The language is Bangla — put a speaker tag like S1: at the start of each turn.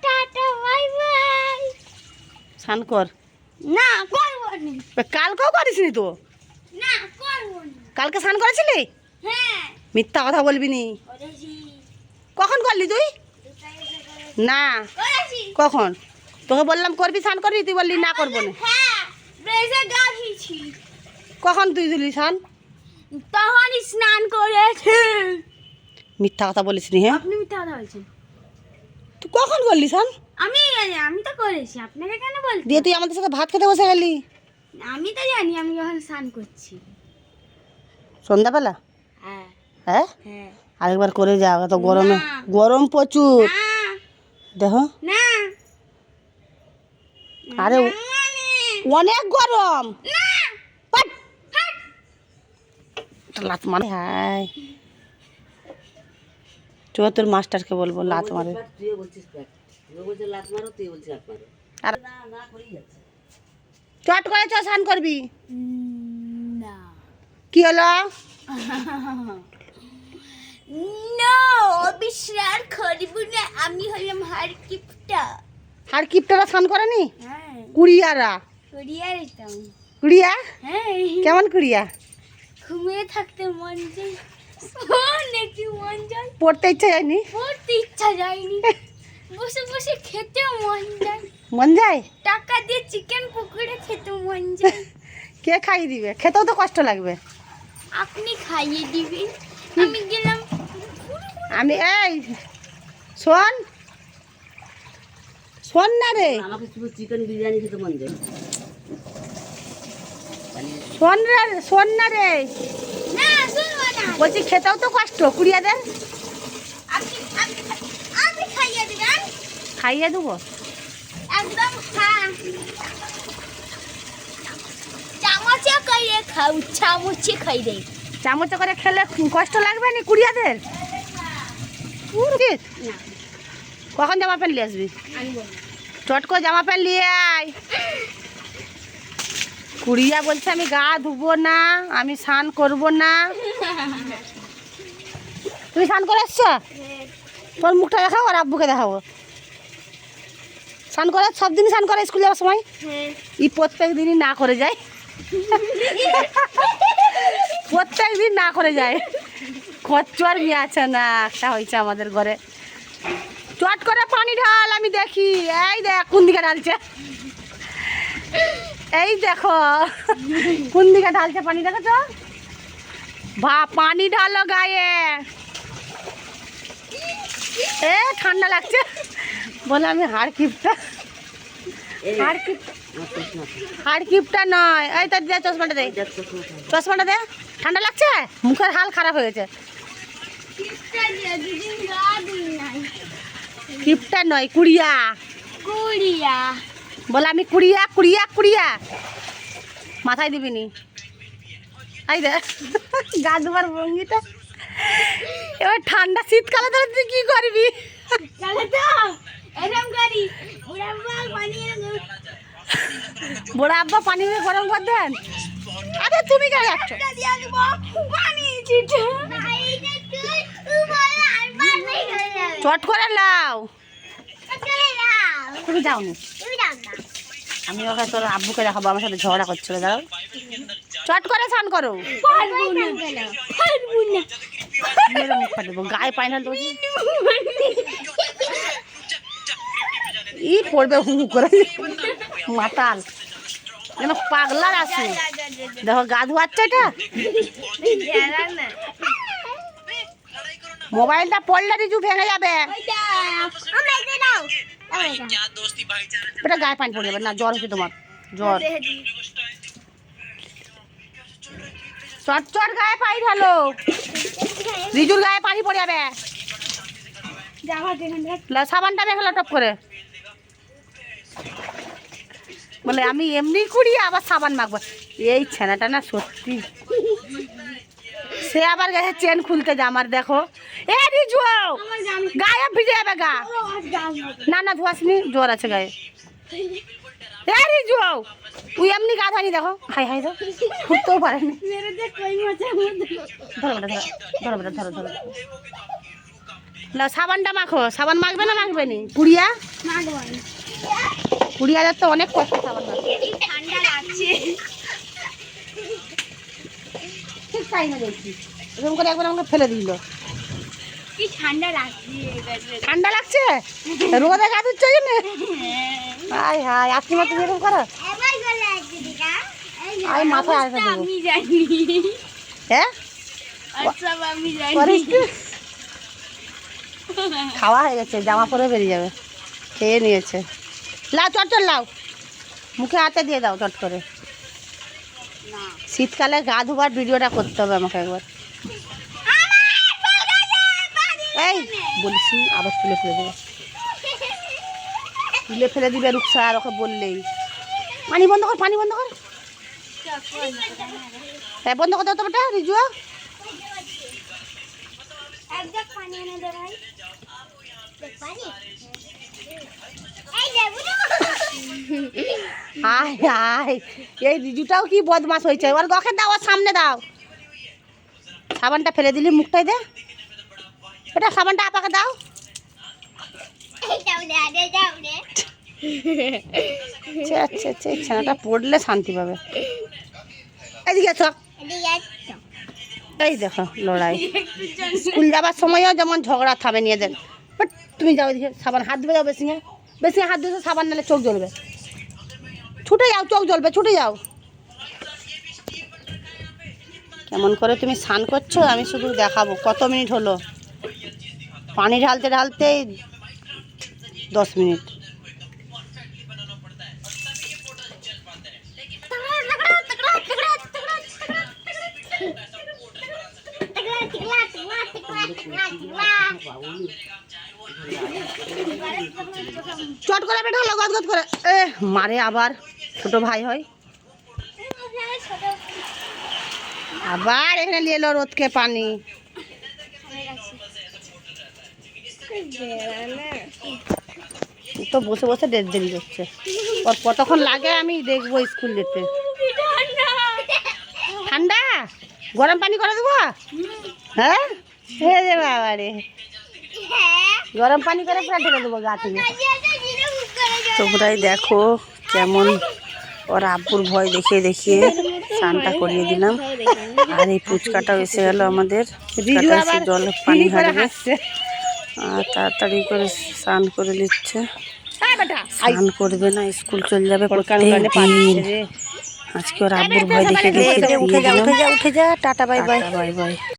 S1: Tata bye bye.
S2: স্নান কর।
S1: না করবো না।
S2: কালকেও করিসনি তো?
S1: না করবো না।
S2: কালকে স্নান করেছিলি?
S1: হ্যাঁ
S2: মিথ্যা কথা বলবি নি।
S1: করেছি।
S2: কখন করলি তুই? না কখন? তোকে বললাম করবি স্নান করবি, তুই বললি না করবো না।
S1: হ্যাঁ ব্রেজে গা ধুইছি।
S2: কখন তুই দিলি স্নান?
S1: তখনই স্নান করেছি।
S2: মিথ্যা কথা বলিস নি। হ্যাঁ
S1: আপনি মিথ্যা কথা বলছেন।
S2: তুই কখন করলি স্নান?
S1: আমি তো করেছি, আপনাকে কেন বলছি?
S2: দিয়ে তুই আমাদের সাথে ভাত খেতে বসে গেলি।
S1: আমি তো জানি আমি যখন স্নান করছি।
S2: সন্ধ্যাবেলা?
S1: হ্যাঁ
S2: হ্যাঁ
S1: হ্যাঁ।
S2: আরেকবার করে যাও, এত গরমে।
S1: না।
S2: গরম প্রচুর দেখো।
S1: না
S2: আরে অনেক গরম। পাট। লাত মারে। হাই চো, তোর মাস্টারকে বলবো লাত মারে। আর চট করে চ স্নান করবি।
S1: না
S2: কি হলো?
S1: নো অবিশ্বাস করব না, আমি হলাম হারকিপটা।
S2: আর কিপটারা স্নান করেনি?
S1: হ্যাঁ
S2: কুড়িয়ারা।
S1: করিয়া রেতাম।
S2: কুড়িয়া
S1: হ্যাঁ
S2: কেমন কুড়িয়া?
S1: ঘুমিয়ে থাকতে মন যায়, অনেক মন যায়।
S2: পড়তে ইচ্ছা যায়নি?
S1: পড়তে ইচ্ছা যায়নি, বসে বসে খেতে মন যায়।
S2: মন যায়?
S1: টাকা দিয়ে চিকেন পকোড়া খেতে মন যায়।
S2: কে খাইয়ে দিবে? খেতেও তো কষ্ট লাগবে।
S1: আপনি খাইয়ে দিবেন, আমি গেলাম।
S2: আমি এই শোন শোন না রে,
S3: আমাকে শুধু চিকেন বিরিয়ানি খেতে মন যায়।
S2: শোন রে, শোন না রে,
S1: না শুনবো না।
S2: বলছি খেতেও তো কষ্ট কুড়িয়াদের।
S1: আপনি খাইয়ে দিবেন।
S2: খাইয়ে দেবো।
S1: একদম হ্যাঁ, চামচে করে খাও, চামচে খাই রে।
S2: চামচে করে খেলে কষ্ট লাগবে না কুড়িয়াদের? উচিত।
S1: না
S2: কখন জামা প্যান্ট নিয়ে আসবি?
S1: আনবো না।
S2: চট করে জামা প্যান্ট নিয়ে আয়। কুড়িয়া বলছে আমি গা ধুবো না, আমি স্নান করবো না। তুমি স্নান করে এসছো? তোর মুখটা দেখাও আর আব্বুকে দেখাবো। স্নান করে সব দিন স্নান করে স্কুল যাওয়ার সময়? ই প্রত্যেক দিনই না করে যায়। প্রত্যেক দিন না করে যায়। খচ্চর মেয়ে আছে না একটা হয়েছে আমাদের ঘরে। চট করে পানি ঢাল, আমি দেখি। এই দেখ কোন দিকে ঢালছে, এই দেখো কোন দিকে ঢালছে পানি, দেখেছো? পানি ঢালো গায়ে। এ ঠান্ডা লাগছে বলে আমি হাড় কিপটা। হাড় কিপটা নয়। এই তো দে চশমাটা দে, চশমাটা দে। ঠান্ডা লাগছে, মুখের হাল খারাপ হয়ে গেছে। কিপটা নয় কুড়িয়া।
S1: কুড়িয়া
S2: বলে আমি কুড়িয়া কুড়িয়া কুড়িয়া। মাথায় দিবিনি। এই দে গা ধোয়ার ভঙ্গিটা। এবার ঠান্ডা শীতকালে ধরে তুই কি করবি?
S1: চলে তো এরকম করি, বুড়া পানি
S2: বড় আব্বা পানি দিয়ে গরম করে দেন। আরে তুমি কেন যাচ্ছ?
S1: দিয়ে দিব পানি চিটে।
S2: চট করে লাও। তুমি যাও নি, আমি ওকে তোর আব্বুকে দেখাবো, আমার সাথে ঝগড়া করছিল। দাঁড়াও, চট করে স্নান করো। মেরে মুখ ফাটে দেবো, গায়ে পানি ঢালতে বলছি। ই পড়বে হু করে মাতাল যেন পাগলার আছে। দেখো গা ধোয়াচ্ছে এটা। মোবাইলটা পড়লে রিজু ভেঙে যাবে। এটা গায়ে পানি পড়ে যাবে না, জ্বর হচ্ছে তোমার, জ্বর। চট চট গায়ে পানি ঢালো, রিজুর গায়ে পানি পড়ে যাবে। সাবানটা মেখে টপ করে। বলে আমি এমনি করি আবার সাবান মাখবো। এই ছেনাটা না সত্যি, সে আবার গেছে চেন খুলতে জামার। দেখো এ রিজু গায়ে ভিজে যাবে গা। না না ধোয়াসনি, জ্বর আছে গায়ে। এ রিজু তুই এমনি গা ধোয়নি। দেখো হাই হাই ধর, ফুটতেও পারেনি। ধরো ধরো ধরো ধরো। না সাবানটা মাখো, সাবান মাখবে না মাখবে নি? পুড়িয়া পুড়িয়াদের তো অনেক কষ্ট সাবান মাখবে।
S1: ঠান্ডা লাগছে।
S2: ঠিক টাইমে দেখছি এরকম করে একবার আমাকে ফেলে দিল।
S1: কি ঠান্ডা লাগছে।
S2: ঠান্ডা লাগছে রোদে গা ধুচ্ছ জন্য? হাই হাই আজকে মতো এরকম করো। আমি মাথায় আসবে দেবো।
S1: আমি জানি।
S2: হ্যাঁ
S1: আচ্ছা আমি জানি।
S2: করিস কি? খাওয়া হয়ে গেছে, জামা পরে বেরিয়ে যাবে। খেয়ে নিয়েছে। লাও চট চট লাও, মুখে হাতে দিয়ে দাও চট করে। শীতকালে গা ধোবার ভিডিওটা করতে হবে আমাকে একবার। এই বলছি আবার তুলে ফেলে দেবে, তুলে ফেলে দিবে রুকসা আর ওকে বললেই। পানি বন্ধ কর, পানি বন্ধ কর। হ্যাঁ বন্ধ করতে হতো বেটা রিজুয়া।
S1: একদম পানি এনে দে ভাই। পানি
S2: আয় আয় এই রিজুটাও কি বদমাস হয়েছে। ওর গখে দাও, ওর সামনে দাও। সাবানটা ফেলে দিলি মুখটাই দে এটা, সাবানটা আপাকে দাও। আচ্ছা আচ্ছা ছানাটা পড়লে শান্তি পাবে। এইদিকে আছো, এই দেখো লড়াই। স্কুল যাবার সময়ও যেমন ঝগড়া থামে নিয়ে দেন। বাট তুমি যাও এদিকে, সাবান হাত ধুয়ে যাও। বেশি বেশি হাত ধুয়ে সাবান নালে চোখ জ্বলবে। ছুটে যাও, চোখ জ্বলবে, ছুটে যাও। কেমন করে তুমি স্নান করছো আমি শুধু দেখাবো। কত মিনিট হলো? পানি ঢালতে ঢালতেই 10 মিনিট। চট করে বেটা হলো গদগদ করে। মারে আবার, ছোট ভাই হয় আবার। এখানে নিয়ে এলো রোদকে পানি। তো বসে বসে দেরি করছে। ওর কতক্ষণ লাগে আমি দেখবো স্কুল যেতে। ঠান্ডা গরম পানি করে দেবো? হ্যাঁ রে বাবা রে, গরম পানি করে পুরো ঢেলে দেবো গা থেকে। তোমরাই দেখো কেমন ওর আব্বুর ভয় দেখিয়ে দেখিয়ে স্নানটা করিয়ে দিলাম। আর এই ফুচকাটাও এসে গেল আমাদের। জল পানি হারবে আর তাড়াতাড়ি করে স্নান করে নিচ্ছে। স্নান করবে না, স্কুল চলে যাবে প্রত্যেকদিন। আজকে ওর আব্বুর ভয় দেখিয়ে দিচ্ছে। উঠে যা tata bye bye bye bye.